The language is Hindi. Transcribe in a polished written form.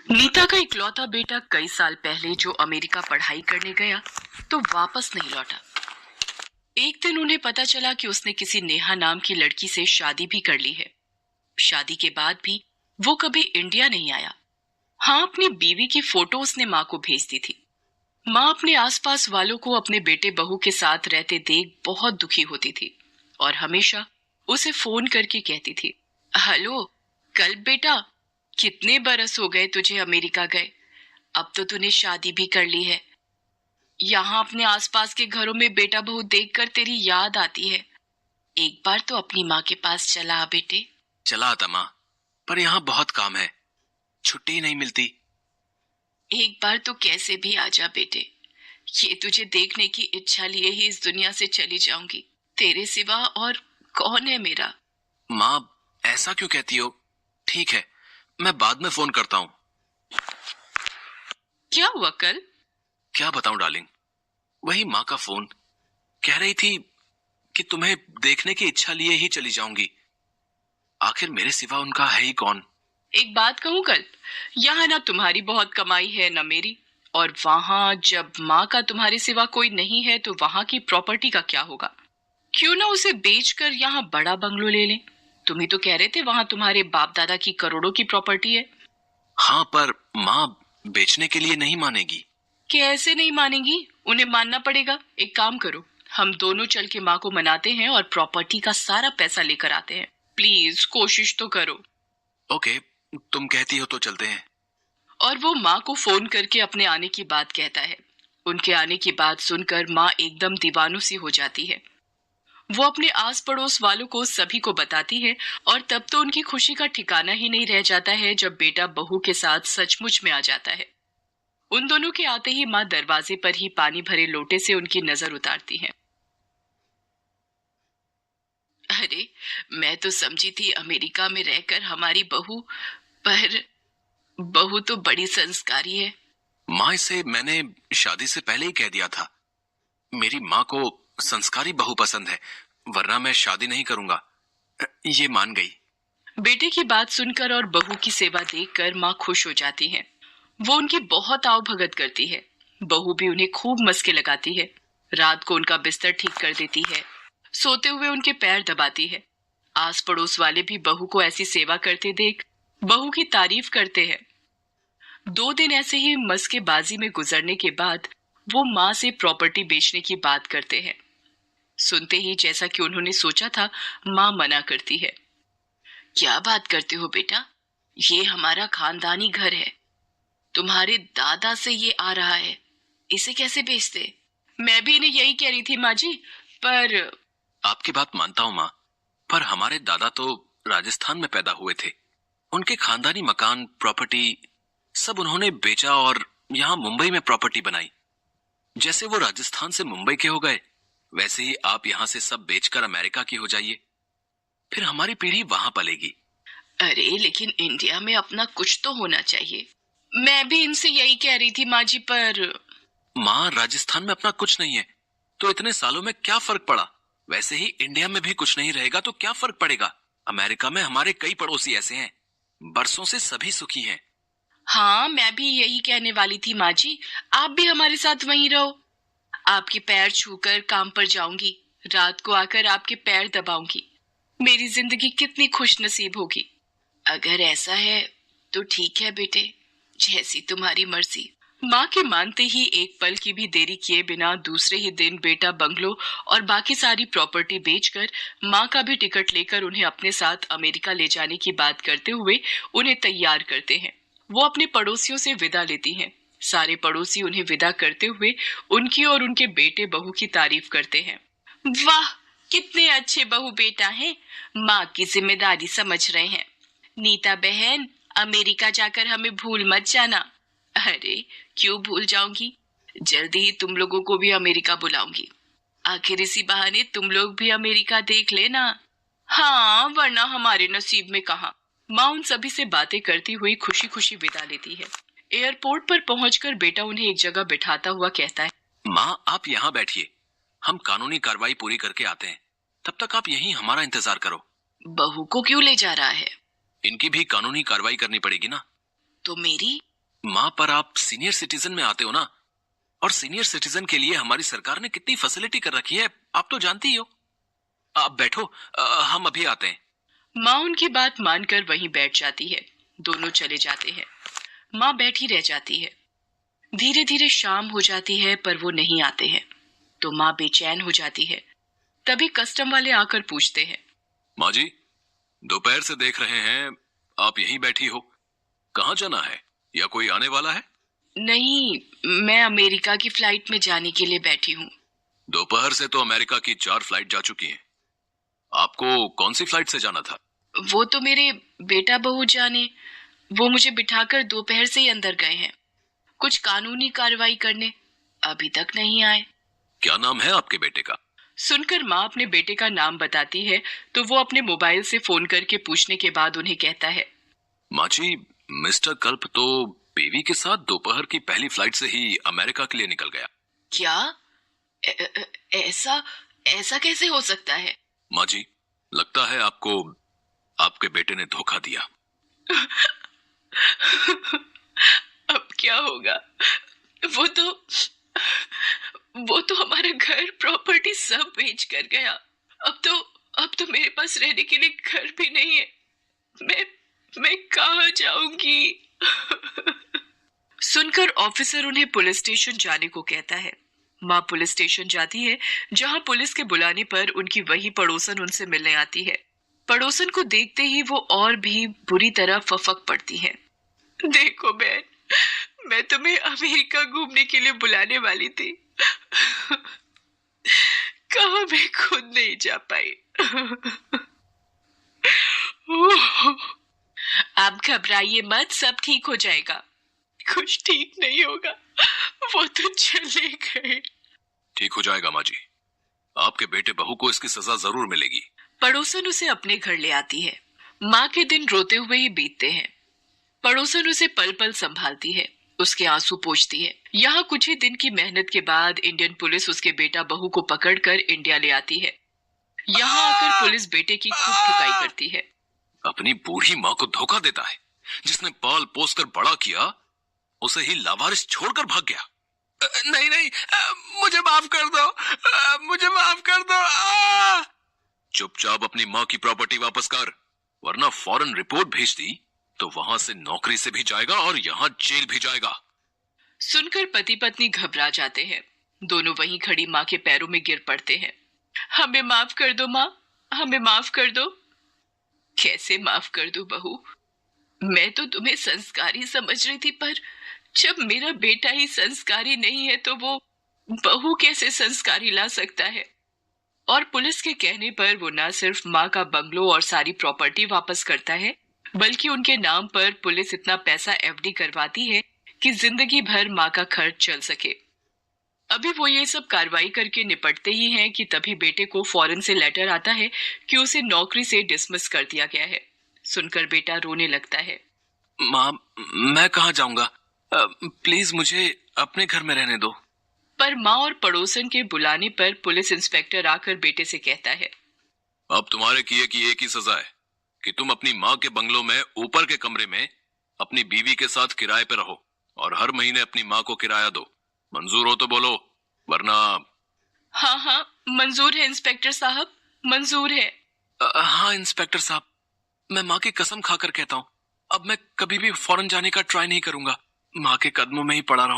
नीता का इकलौता बेटा कई साल पहले जो अमेरिका पढ़ाई करने गया तो वापस नहीं लौटा। एक दिन उन्हें पता चला कि उसने किसी नेहा नाम की लड़की से शादी भी कर ली है। शादी के बाद भी वो कभी इंडिया नहीं आया। हाँ, अपनी बीवी की फोटो उसने माँ को भेज दी थी। माँ अपने आसपास वालों को अपने बेटे बहू के साथ रहते देख बहुत दुखी होती थी और हमेशा उसे फोन करके कहती थी, हेलो कल बेटा, कितने बरस हो गए तुझे अमेरिका गए, अब तो तूने शादी भी कर ली है। यहाँ अपने आसपास के घरों में बेटा बहू देखकर तेरी याद आती है। एक बार तो अपनी माँ के पास चला आ बेटे। चला आता माँ, पर यहाँ बहुत काम है, छुट्टी ही नहीं मिलती। एक बार तो कैसे भी आ जा बेटे, ये तुझे देखने की इच्छा लिए ही इस दुनिया से चली जाऊंगी। तेरे सिवा और कौन है मेरा। माँ, ऐसा क्यों कहती हो? ठीक है, मैं बाद में फोन करता हूँ। क्या हुआ कल? क्या बताऊं डार्लिंग, वही माँ का फोन। कह रही थी कि तुम्हें देखने की इच्छा लिए ही चली जाऊंगी। आखिर मेरे सिवा उनका है ही कौन। एक बात कहूं कल, यहाँ ना तुम्हारी बहुत कमाई है ना मेरी, और वहां जब माँ का तुम्हारे सिवा कोई नहीं है तो वहां की प्रॉपर्टी का क्या होगा। क्यों ना उसे बेचकर यहाँ बड़ा बंगलो ले लें। तुम ही तो कह रहे थे वहां तुम्हारे बाप दादा की करोड़ों की प्रॉपर्टी है। हाँ, पर माँ बेचने के लिए नहीं मानेगी। कैसे नहीं मानेंगी, उन्हें मानना पड़ेगा। एक काम करो, हम दोनों चल के माँ को मनाते हैं और प्रॉपर्टी का सारा पैसा लेकर आते हैं। प्लीज कोशिश तो करो। ओके, तुम कहती हो तो चलते हैं। और वो माँ को फोन करके अपने आने की बात कहता है। उनके आने की बात सुनकर माँ एकदम दीवानों सी हो जाती है। वो अपने आस पड़ोस वालों को सभी को बताती है और तब तो उनकी खुशी का ठिकाना ही नहीं रह जाता है जब बेटा बहू के साथ सचमुच में आ जाता है। उन दोनों के आते ही माँ दरवाजे पर ही पानी भरे लोटे से उनकी नजर उतारती है। अरे, मैं तो समझी थी अमेरिका में रहकर हमारी बहू, पर बहू तो बड़ी संस्कारी है। माँ, इसे मैंने शादी से पहले ही कह दिया था। मेरी माँ को संस्कारी बहू पसंद है, वरना मैं शादी नहीं करूंगा। ये मान गई। बेटे की बात सुनकर और बहू की सेवा देखकर माँ खुश हो जाती है। वो उनकी बहुत आव भगत करती है। बहू भी उन्हें खूब मस्के लगाती है। रात को उनका बिस्तर ठीक कर देती है, सोते हुए उनके पैर दबाती है। आस पड़ोस वाले भी बहू को ऐसी सेवा करते देख बहू की तारीफ करते हैं। 2 दिन ऐसे ही मस्केबाजी में गुजरने के बाद वो माँ से प्रॉपर्टी बेचने की बात करते हैं। सुनते ही जैसा कि उन्होंने सोचा था, माँ मना करती है। क्या बात करते हो बेटा, ये हमारा खानदानी घर है, तुम्हारे दादा से ये आ रहा है, इसे कैसे बेचते। मैं भी इन्हें यही कह रही थी माँ जी, पर आपकी बात मानता हूँ माँ, पर हमारे दादा तो राजस्थान में पैदा हुए थे। उनके खानदानी मकान, प्रॉपर्टी सब उन्होंने बेचा और यहाँ मुंबई में प्रॉपर्टी बनाई। जैसे वो राजस्थान से मुंबई के हो गए, वैसे ही आप यहाँ से सब बेचकर अमेरिका की हो जाइए, फिर हमारी पीढ़ी वहां पलेगी। अरे लेकिन इंडिया में अपना कुछ तो होना चाहिए। मैं भी इनसे यही कह रही थी माँ जी, पर माँ, राजस्थान में अपना कुछ नहीं है तो इतने सालों में क्या फर्क पड़ा। वैसे ही इंडिया में भी कुछ नहीं रहेगा तो क्या फर्क पड़ेगा। अमेरिका में हमारे कई पड़ोसी ऐसे हैं, बरसों से सभी सुखी हैं। हाँ, मैं भी यही कहने वाली थी माँ जी, आप भी हमारे साथ वहीं रहो। आपके पैर छूकर काम पर जाऊंगी, रात को आकर आपके पैर दबाऊंगी। मेरी जिंदगी कितनी खुश नसीब होगी। अगर ऐसा है तो ठीक है बेटे, जैसी तुम्हारी मर्जी। माँ के मानते ही एक पल की भी देरी किए बिना दूसरे ही दिन बेटा बंगलो और बाकी सारी प्रॉपर्टी बेचकर माँ का भी टिकट लेकर उन्हें अपने साथ अमेरिका ले जाने की बात करते हुए उन्हें तैयार करते हैं। वो अपने पड़ोसियों से विदा लेती हैं। सारे पड़ोसी उन्हें विदा करते हुए उनकी और उनके बेटे बहू की तारीफ करते हैं। वाह, कितने अच्छे बहू बेटा हैं, माँ की जिम्मेदारी समझ रहे हैं। नीता बहन, अमेरिका जाकर हमें भूल मत जाना। अरे क्यों भूल जाऊंगी, जल्दी ही तुम लोगों को भी अमेरिका बुलाऊंगी। आखिर इसी बहाने तुम लोग भी अमेरिका देख लेना। हाँ, वरना हमारे नसीब में कहाँ। माँ उन सभी से बातें करती हुई खुशी खुशी विदा लेती है। एयरपोर्ट पर पहुंचकर बेटा उन्हें एक जगह बिठाता हुआ कहता है, माँ, आप यहाँ बैठिए, हम कानूनी कार्रवाई पूरी करके आते हैं। तब तक आप यहीं हमारा इंतजार करो। बहू को क्यों ले जा रहा है? इनकी भी कानूनी कार्रवाई करनी पड़ेगी ना। तो मेरी? माँ, पर आप सीनियर सिटीजन में आते हो ना, और सीनियर सिटीजन के लिए हमारी सरकार ने कितनी फैसिलिटी कर रखी है, आप तो जानती ही हो। आप बैठो, हम अभी आते हैं। माँ उनकी बात मानकर वहीं बैठ जाती है। दोनों चले जाते हैं। माँ बैठी रह जाती है। धीरे धीरे शाम हो जाती है पर वो नहीं आते हैं, तो माँ बेचैन हो जाती है। तभी कस्टम वाले आकर पूछते हैं, माँ जी, दोपहर से देख रहे हैं आप यहीं बैठी हो, कहाँ जाना है या कोई आने वाला है? नहीं, मैं अमेरिका की फ्लाइट में जाने के लिए बैठी हूँ। दोपहर से तो अमेरिका की 4 फ्लाइट जा चुकी हैं। आपको कौन सी फ्लाइट से जाना था? वो तो मेरे बेटा बहू जाने, वो मुझे बिठाकर दोपहर से ही अंदर गए हैं, कुछ कानूनी कार्रवाई करने, अभी तक नहीं आए। क्या नाम है आपके बेटे का? सुनकर माँ अपने बेटे का नाम बताती है तो वो अपने मोबाइल से फोन करके पूछने के बाद उन्हें कहता है, माँ जी, मिस्टर कल्प तो बेबी के साथ दोपहर की पहली फ्लाइट से ही अमेरिका के लिए निकल गया। क्या? ऐसा ऐसा कैसे हो सकता है? माँ जी, लगता है आपको आपके बेटे ने धोखा दिया। अब क्या होगा? वो तो वो तो हमारा घर प्रॉपर्टी सब बेच कर गया। अब तो मेरे पास रहने के लिए घर भी नहीं है। मैं कहाँ जाऊंगी? सुनकर ऑफिसर उन्हें पुलिस स्टेशन जाने को कहता है। माँ पुलिस स्टेशन जाती है, जहाँ पुलिस के बुलाने पर उनकी वही पड़ोसन उनसे मिलने आती है। पड़ोसन को देखते ही वो और भी बुरी तरह फफक पड़ती है। देखो बहन, मैं तुम्हें अमेरिका घूमने के लिए बुलाने वाली थी, कहाँ मैं खुद नहीं जा पाई। आप घबराइए मत, सब ठीक हो जाएगा। कुछ ठीक नहीं होगा, वो तो चले गए। ठीक हो जाएगा माँ जी, आपके बेटे बहू को इसकी सजा जरूर मिलेगी। पड़ोसन उसे अपने घर ले आती है। माँ के दिन रोते हुए ही बीतते हैं। पड़ोसन उसे पल पल संभालती है, उसके आंसू पोंछती है। यहाँ कुछ ही दिन की मेहनत के बाद इंडियन पुलिस उसके बेटा बहू को पकड़कर इंडिया ले आती है। यहाँ आकर पुलिस बेटे की खूब ठुकाई करती है। अपनी बूढ़ी माँ को धोखा देता है, जिसने पाल पोस कर बड़ा किया, उसे ही लावारिस छोड़कर भाग गया। नहीं नहीं, मुझे माफ कर दो, मुझे माफ कर दो। चुपचाप अपनी माँ की प्रॉपर्टी वापस कर, वरना फौरन रिपोर्ट भेज दी तो वहां से नौकरी से भी जाएगा और यहाँ जेल भी जाएगा। सुनकर पति पत्नी घबरा जाते हैं। दोनों वहीं खड़ी माँ के पैरों में गिर पड़ते हैं। हमें माफ कर दो माँ, हमें माफ कर दो। कैसे माफ कर दूं बहू? मैं तो तुम्हें संस्कारी समझ रही थी, पर जब मेरा बेटा ही संस्कारी नहीं है तो वो बहू कैसे संस्कारी ला सकता है? और पुलिस के कहने पर वो न सिर्फ माँ का बंगलो और सारी प्रॉपर्टी वापस करता है, बल्कि उनके नाम पर पुलिस इतना पैसा एफडी करवाती है कि जिंदगी भर माँ का खर्च चल सके। अभी वो ये सब कार्रवाई करके निपटते ही हैं कि तभी बेटे को फॉरेन से लेटर आता है कि उसे नौकरी से डिसमिस कर दिया गया है। सुनकर बेटा रोने लगता है। माँ, मैं कहाँ जाऊंगा, प्लीज मुझे अपने घर में रहने दो। पर माँ और पड़ोसन के बुलाने पर पुलिस इंस्पेक्टर आकर बेटे से कहता है, अब तुम्हारे किए की एक ही सजा है कि तुम अपनी माँ के बंगलों में ऊपर के कमरे में अपनी बीवी के साथ किराए पे रहो और हर महीने अपनी माँ को किराया दो। मंजूर हो तो बोलो, वरना। हाँ हाँ मंजूर है इंस्पेक्टर साहब, मंजूर है। हाँ इंस्पेक्टर साहब, मैं माँ की कसम खाकर कहता हूँ, अब मैं कभी भी फॉरेन जाने का ट्राई नहीं करूंगा, माँ के कदमों में ही पड़ा रहूंगा।